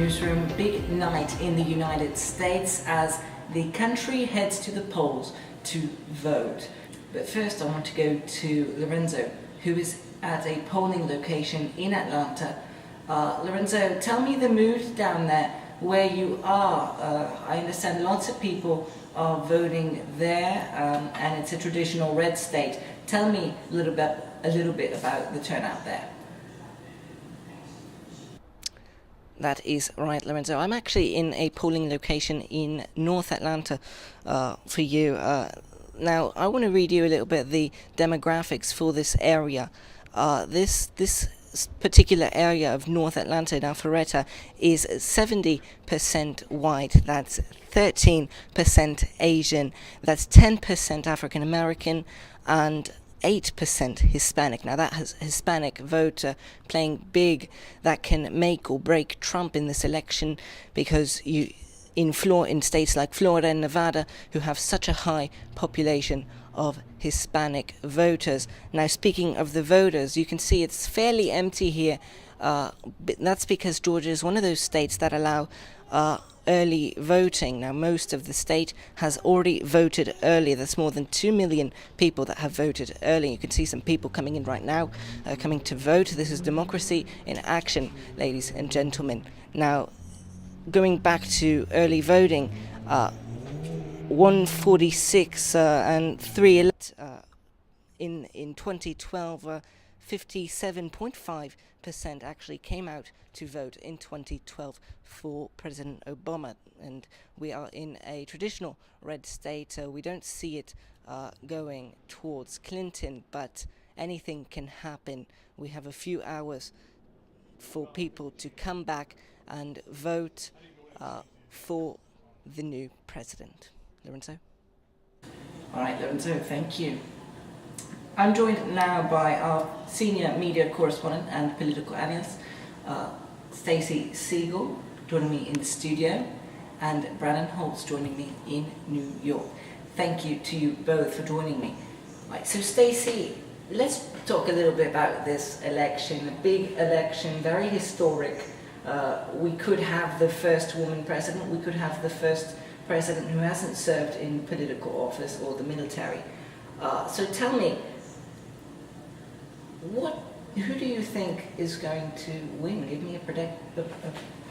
newsroom. Big night in the United States as the country heads to the polls to vote. But first I want to go to Lorenzo, who is at a polling location in Atlanta. Lorenzo, tell me the mood down there where you are. I understand lots of people are voting there, and it's a traditional red state. Tell me a little bit about the turnout there. That is right, Lorenzo. I'm actually in a polling location in North Atlanta for you. Now, I want to read you a little bit the demographics for this area. This particular area of North Atlanta in Alpharetta is 70% white. That's 13% Asian. That's 10% African American, and 8% Hispanic. Now that has Hispanic voter playing big. That can make or break Trump in this election, because in states like Florida and Nevada, who have such a high population of Hispanic voters. Now, speaking of the voters, you can see it's fairly empty here. That's because Georgia is one of those states that allow early voting. Now, most of the state has already voted early. There's more than 2 million people that have voted early. You can see some people coming in right now, coming to vote. This is democracy in action, ladies and gentlemen. Now, going back to early voting, 146 and 3 in 2012, 57.5% actually came out to vote in 2012 for President Obama, and we are in a traditional red state. We don't see it going towards Clinton, but anything can happen. We have a few hours for people to come back and vote for the new president. Lorenzo? All right, Lorenzo, thank you. I'm joined now by our senior media correspondent and political analyst, Stacey Siegel, joining me in the studio, and Brandon Holtz joining me in New York. Thank you to you both for joining me. Right, so Stacey, let's talk a little bit about this election, a big election, very historic. We could have the first woman president, we could have the first president who hasn't served in political office or the military. So tell me, who do you think is going to win? Give me a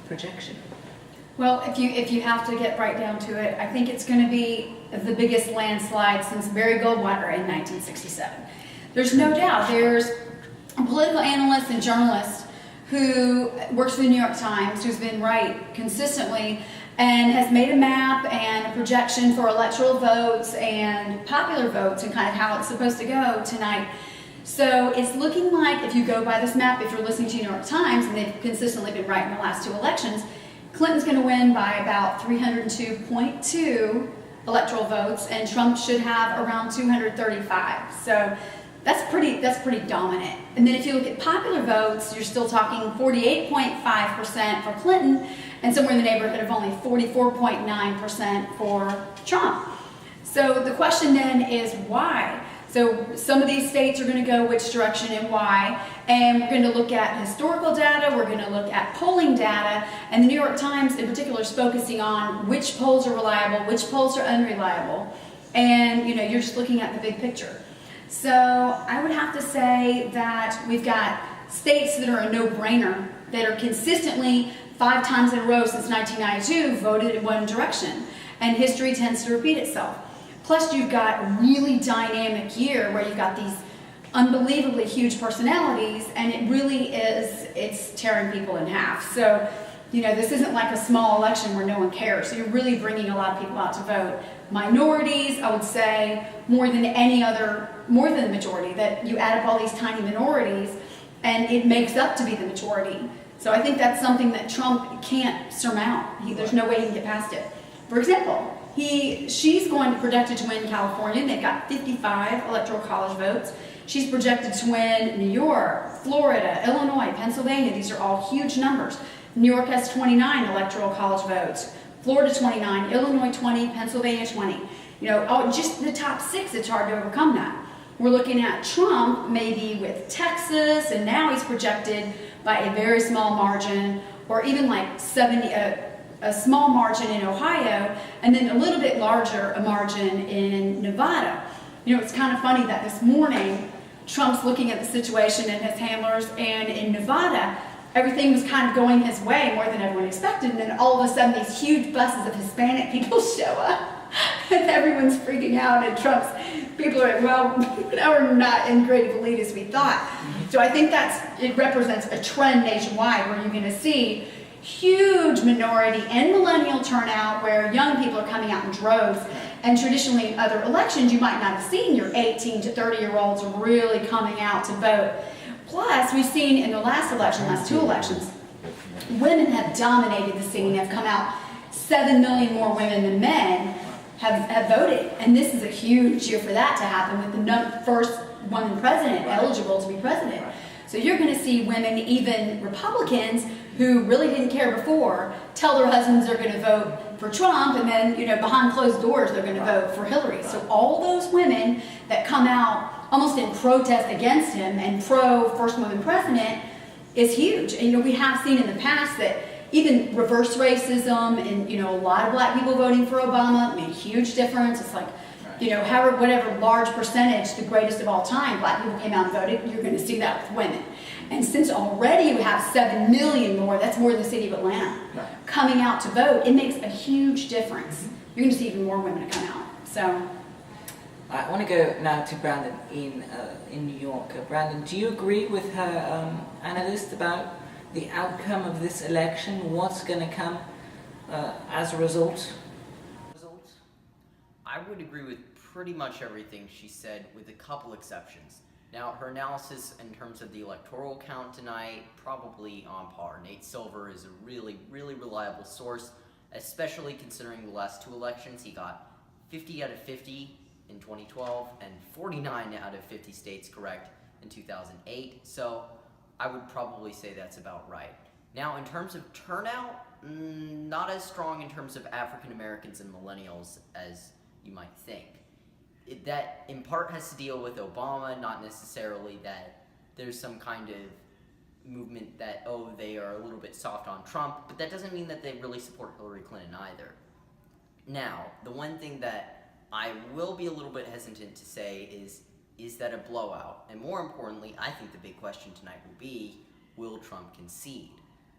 projection. Well, if you have to get right down to it, I think it's going to be the biggest landslide since Barry Goldwater in 1967. There's no doubt. There's a political analyst and journalist who works for the New York Times, who's been right consistently, and has made a map and a projection for electoral votes and popular votes and kind of how it's supposed to go tonight. So it's looking like, if you go by this map, if you're listening to New York Times, and they've consistently been right in the last 2 elections, Clinton's going to win by about 302.2 electoral votes, and Trump should have around 235. So that's pretty dominant. And then if you look at popular votes, you're still talking 48.5% for Clinton, and somewhere in the neighborhood of only 44.9% for Trump. So the question then is why? So some of these states are going to go which direction and why, and we're going to look at historical data, we're going to look at polling data, and the New York Times in particular is focusing on which polls are reliable, which polls are unreliable, and you're just looking at the big picture. So I would have to say that we've got states that are a no-brainer, that are consistently 5 times in a row since 1992 voted in one direction, and history tends to repeat itself. Plus, you've got a really dynamic year where you've got these unbelievably huge personalities, and it really is, it's tearing people in half. So, this isn't like a small election where no one cares. So you're really bringing a lot of people out to vote. Minorities, I would say, more than the majority, that you add up all these tiny minorities, and it makes up to be the majority. So I think that's something that Trump can't surmount. There's no way he can get past it. For example, she's projected to win California. They've got 55 electoral college votes. She's projected to win New York, Florida, Illinois, Pennsylvania. These are all huge numbers. New York has 29 electoral college votes. Florida 29, Illinois 20, Pennsylvania 20. Just the top 6, it's hard to overcome that. We're looking at Trump maybe with Texas, and now he's projected by a very small margin or even like 70, a small margin in Ohio, and then a little bit larger a margin in Nevada. You know, it's kind of funny that this morning, Trump's looking at the situation and his handlers, and in Nevada, everything was kind of going his way more than everyone expected, and then all of a sudden these huge buses of Hispanic people show up, and everyone's freaking out, and Trump's people are like, well, we're not in great of a lead as we thought. So I think it represents a trend nationwide where you're going to see huge minority and millennial turnout where young people are coming out in droves. And traditionally in other elections, you might not have seen your 18 to 30-year-olds really coming out to vote. Plus, we've seen in the last election, last two elections, women have dominated the scene, have come out. 7 million more women than men have voted. And this is a huge year for that to happen with the first woman president eligible to be president. So you're going to see women, even Republicans, who really didn't care before, tell their husbands they're going to vote for Trump, and then, you know, behind closed doors they're going to vote for Hillary. So all those women that come out almost in protest against him and pro first woman president is huge. And, you know, we have seen in the past that even reverse racism and, you know, a lot of black people voting for Obama made a huge difference. It's like, you know, however, whatever large percentage, the greatest of all time, black people came out and voted, you're going to see that with women. And since already we have 7 million more, that's more than the city of Atlanta, coming out to vote, it makes a huge difference. You're going to see even more women come out. So, I want to go now to Brandon in New York. Brandon, do you agree with her analyst about the outcome of this election? What's going to come as a result? I would agree with pretty much everything she said, with a couple exceptions. Now, her analysis in terms of the electoral count tonight, probably on par. Nate Silver is a really, really reliable source, especially considering the last two elections. He got 50 out of 50 in 2012 and 49 out of 50 states correct in 2008. So I would probably say that's about right. Now, in terms of turnout, not as strong in terms of African Americans and millennials as you might think. That in part has to deal with Obama, not necessarily that there's some kind of movement that, oh, they are a little bit soft on Trump, but that doesn't mean that they really support Hillary Clinton either. Now, the one thing that I will be a little bit hesitant to say is that a blowout? And more importantly, I think the big question tonight will be, will Trump concede?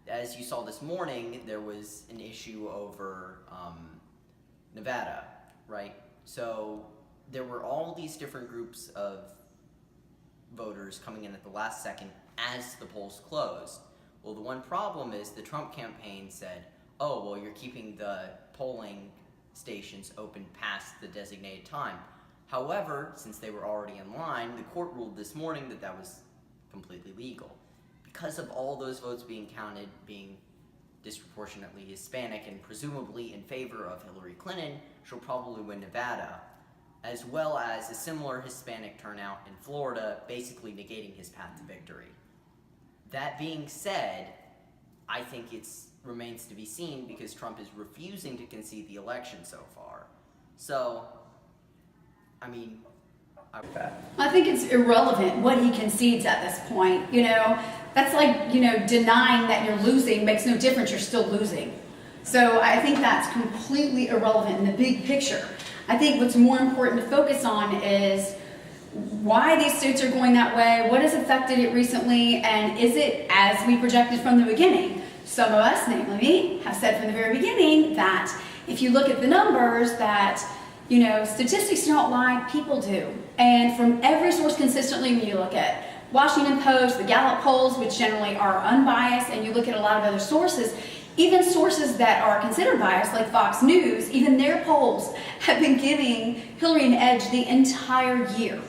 As you saw this morning, there was an issue over Nevada, right? So there were all these different groups of voters coming in at the last second as the polls closed. Well, the one problem is the Trump campaign said, oh, well, you're keeping the polling stations open past the designated time. However, since they were already in line, the court ruled this morning that that was completely legal. Because of all those votes being counted being disproportionately Hispanic and presumably in favor of Hillary Clinton, she'll probably win Nevada, as well as a similar Hispanic turnout in Florida, basically negating his path to victory. That being said, I think it remains to be seen because Trump is refusing to concede the election so far. So, I mean, I think it's irrelevant what he concedes at this point. You know, that's like, you know, denying that you're losing makes no difference. You're still losing. So I think that's completely irrelevant in the big picture. I think what's more important to focus on is why these states are going that way, what has affected it recently, and is it as we projected from the beginning? Some of us, namely me, have said from the very beginning that if you look at the numbers that, you know, statistics don't lie, people do. And from every source consistently, when you look at Washington Post, the Gallup polls, which generally are unbiased, and you look at a lot of other sources, even sources that are considered biased, like Fox News, even their polls have been giving Hillary an edge the entire year.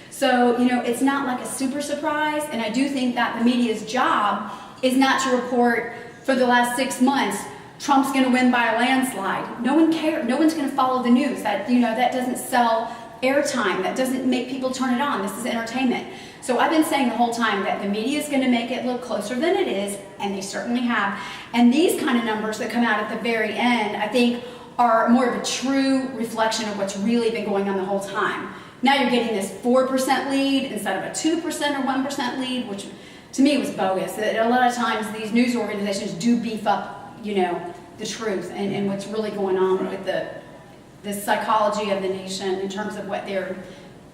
So, you know, it's not like a super surprise, and I do think that the media's job is not to report for the last 6 months, Trump's going to win by a landslide. No one cares. No one's going to follow the news. That, you know, that doesn't sell airtime. That doesn't make people turn it on. This is entertainment. So I've been saying the whole time that the media is going to make it look closer than it is, and they certainly have. And these kind of numbers that come out at the very end, I think, are more of a true reflection of what's really been going on the whole time. Now you're getting this 4% lead instead of a 2% or 1% lead, which to me was bogus. That a lot of times these news organizations do beef up, the truth and what's really going on with the psychology of the nation in terms of what they're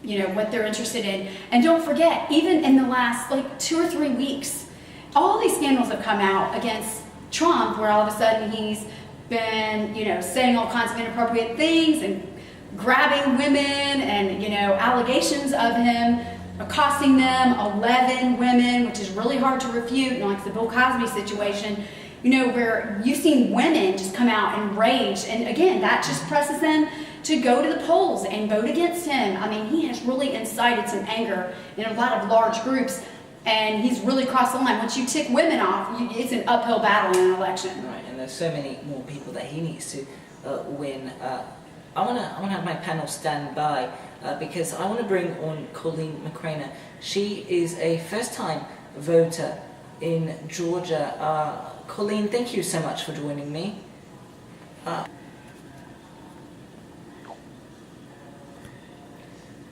interested in. And don't forget, even in the last 2 or 3 weeks, all these scandals have come out against Trump, where all of a sudden he's been, saying all kinds of inappropriate things and grabbing women and, allegations of him accosting them, 11 women, which is really hard to refute, like the Bill Cosby situation, where you've seen women just come out enraged. And again, that just presses them to go to the polls and vote against him. I mean, he has really incited some anger in a lot of large groups, and he's really crossed the line. Once you tick women off, it's an uphill battle in an election. Right, and there's so many more people that he needs to win. I wanna have my panel stand by because I want to bring on Colleen McCraner. She is a first-time voter in Georgia. Colleen, thank you so much for joining me.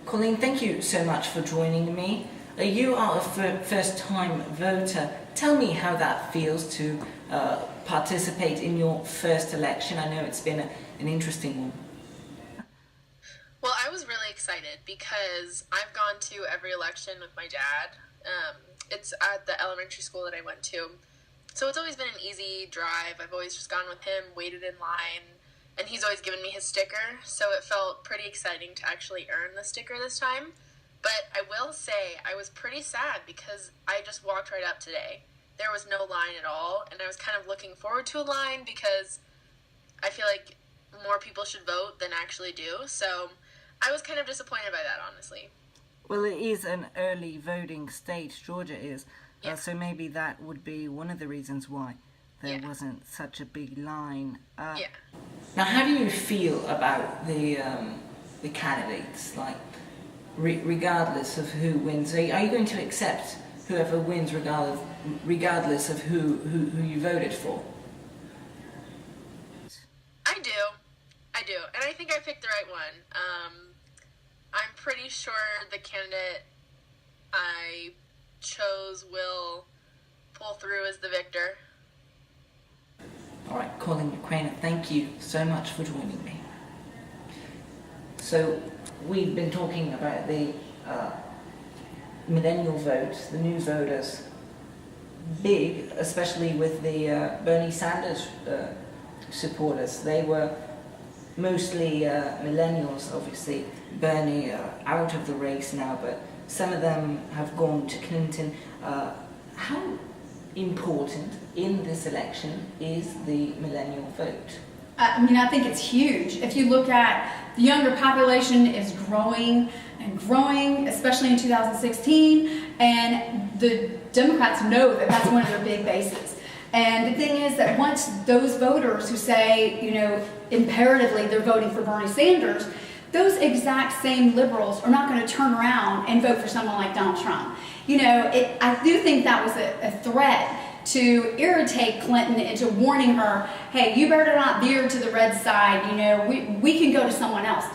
Colleen, thank you so much for joining me. You are a first-time voter. Tell me how that feels to participate in your first election. I know it's been an interesting one. Well, I was really excited because I've gone to every election with my dad. It's at the elementary school that I went to. So it's always been an easy drive. I've always just gone with him, waited in line, and he's always given me his sticker. So it felt pretty exciting to actually earn the sticker this time. But I will say I was pretty sad because I just walked right up today. There was no line at all, and I was kind of looking forward to a line because I feel like more people should vote than actually do. So I was kind of disappointed by that, honestly. Well, it is an early voting state, Georgia is, Yeah. so maybe that would be one of the reasons why there Yeah. wasn't such a big line. Yeah. Now, how do you feel about the candidates? Like, regardless of who wins, are you going to accept whoever wins, regardless of who you voted for? I do, and I think I picked the right one. I'm pretty sure the candidate I chose will pull through as the victor. All right, Colleen McCraner, thank you so much for joining me. So, we've been talking about the millennial vote, the new voters, big, especially with the Bernie Sanders supporters. They were mostly millennials, obviously. Bernie out of the race now, but some of them have gone to Clinton. How important in this election is the millennial vote? I think it's huge. If you look at the younger population is growing and growing, especially in 2016, and the Democrats know that that's one of their big bases. And the thing is that once those voters who say, imperatively they're voting for Bernie Sanders, those exact same liberals are not going to turn around and vote for someone like Donald Trump. I do think that was a threat to irritate Clinton into warning her, hey, you better not veer to the red side, we can go to someone else,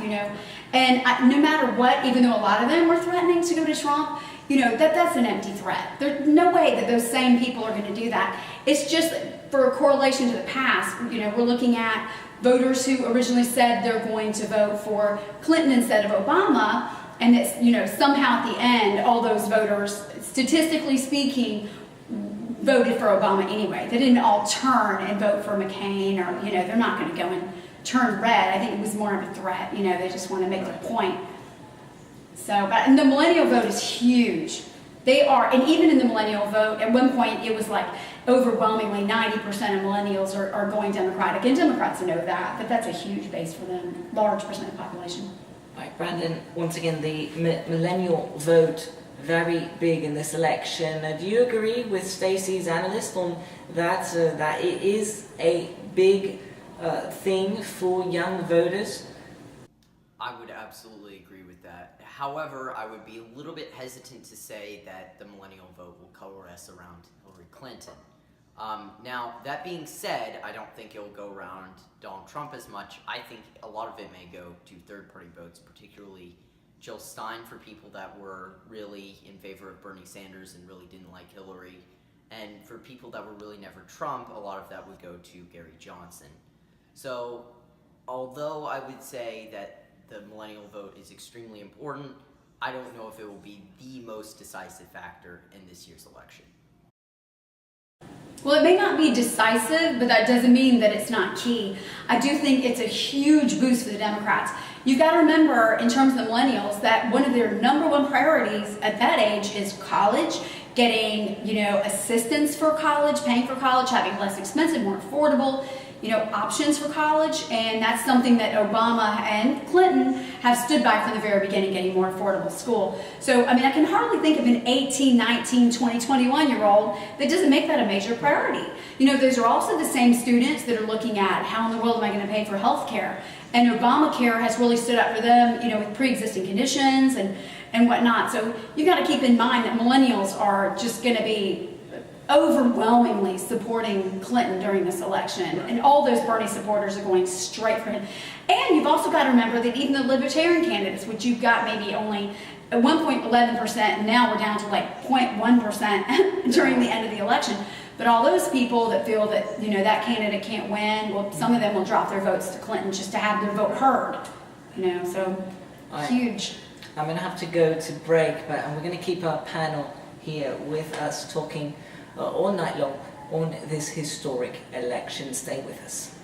And no matter what, even though a lot of them were threatening to go to Trump, that's an empty threat. There's no way that those same people are going to do that. It's just for a correlation to the past. We're looking at voters who originally said they're going to vote for Clinton instead of Obama, and it's, somehow at the end, all those voters, statistically speaking, voted for Obama anyway. They didn't all turn and vote for McCain, or, they're not going to go and turn red. I think it was more of a threat. They just want to make their point. So, and the millennial vote is huge. They are, and even in the millennial vote, at one point it was like overwhelmingly 90% of millennials are going Democratic, and Democrats know that, but that's a huge base for them, large percent of the population. Right, Brandon, once again, the millennial vote, very big in this election. Do you agree with Stacey's analyst on that, that it is a big thing for young voters? I would absolutely agree with that. However, I would be a little bit hesitant to say that the millennial vote will coalesce around Hillary Clinton. Now, that being said, I don't think it'll go around Donald Trump as much. I think a lot of it may go to third-party votes, particularly Jill Stein for people that were really in favor of Bernie Sanders and really didn't like Hillary. And for people that were really never Trump, a lot of that would go to Gary Johnson. So, although I would say that the millennial vote is extremely important, I don't know if it will be the most decisive factor in this year's election. Well, it may not be decisive, but that doesn't mean that it's not key. I do think it's a huge boost for the Democrats. You've got to remember, in terms of the millennials, that one of their number one priorities at that age is college, getting, assistance for college, paying for college, having less expensive, more affordable, options for college. And that's something that Obama and Clinton have stood by from the very beginning, getting more affordable school. So, I can hardly think of an 18, 19, 20, 21-year-old that doesn't make that a major priority. Those are also the same students that are looking at how in the world am I going to pay for health care? And Obamacare has really stood up for them, with pre-existing conditions and whatnot. So you got to keep in mind that millennials are just going to be overwhelmingly supporting Clinton during this election, and all those Bernie supporters are going straight for him. And you've also got to remember that even the Libertarian candidates, which you've got maybe only at one point 11%, and now we're down to like 0.1% during the end of the election. But all those people that feel that that candidate can't win, well, some of them will drop their votes to Clinton just to have their vote heard. So huge. I'm going to have to go to break, but we're going to keep our panel here with us talking all night long on this historic election. Stay with us.